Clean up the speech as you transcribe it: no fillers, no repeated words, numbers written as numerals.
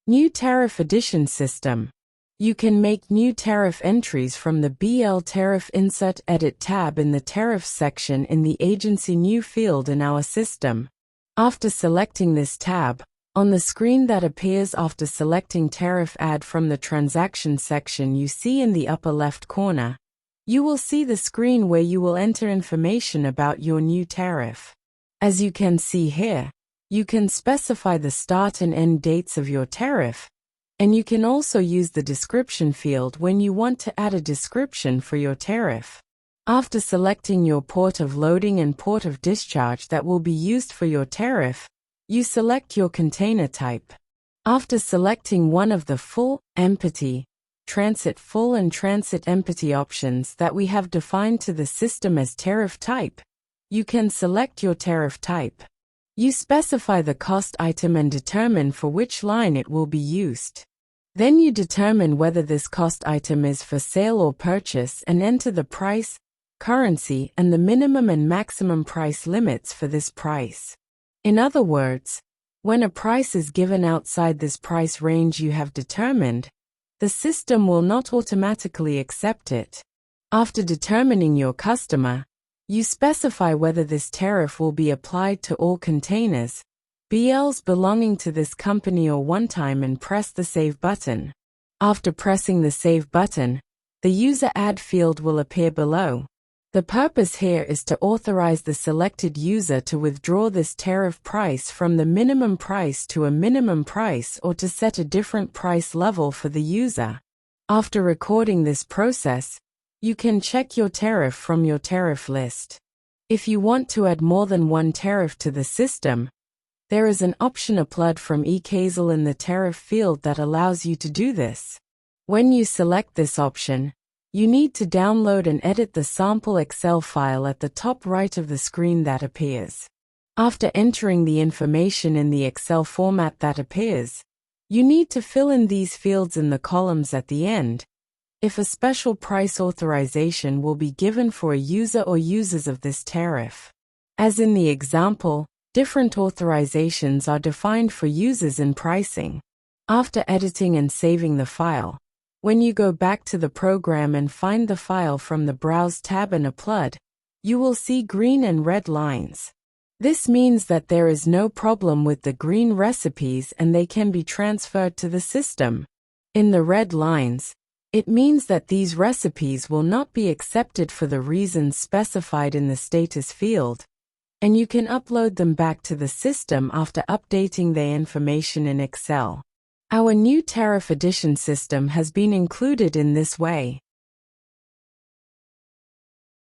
New Tariff Addition System. You can make new tariff entries from the BL Tariff Insert Edit tab in the Tariffs section in the Agency New field in our system. After selecting this tab, on the screen that appears after selecting Tariff Add from the Transaction section you see in the upper left corner, you will see the screen where you will enter information about your new tariff. As you can see here, you can specify the start and end dates of your tariff, and you can also use the description field when you want to add a description for your tariff. After selecting your port of loading and port of discharge that will be used for your tariff, you select your container type. After selecting one of the full, empty, transit full and transit empty options that we have defined to the system as tariff type, you can select your tariff type. You specify the cost item and determine for which line it will be used. Then you determine whether this cost item is for sale or purchase and enter the price, currency, and the minimum and maximum price limits for this price. In other words, when a price is given outside this price range you have determined, the system will not automatically accept it. After determining your customer, you specify whether this tariff will be applied to all containers, BLs belonging to this company or one time and press the Save button. After pressing the Save button, the User Add field will appear below. The purpose here is to authorize the selected user to withdraw this tariff price from the minimum price to a minimum price or to set a different price level for the user. After recording this process, you can check your tariff from your tariff list. If you want to add more than one tariff to the system, there is an option applied from eCasel in the tariff field that allows you to do this. When you select this option, you need to download and edit the sample Excel file at the top right of the screen that appears. After entering the information in the Excel format that appears, you need to fill in these fields in the columns at the end. If a special price authorization will be given for a user or users of this tariff. As in the example, different authorizations are defined for users in pricing. After editing and saving the file, when you go back to the program and find the file from the Browse tab and upload, you will see green and red lines. This means that there is no problem with the green recipes and they can be transferred to the system. In the red lines, it means that these recipes will not be accepted for the reasons specified in the status field, and you can upload them back to the system after updating their information in Excel. Our new tariff addition system has been included in this way.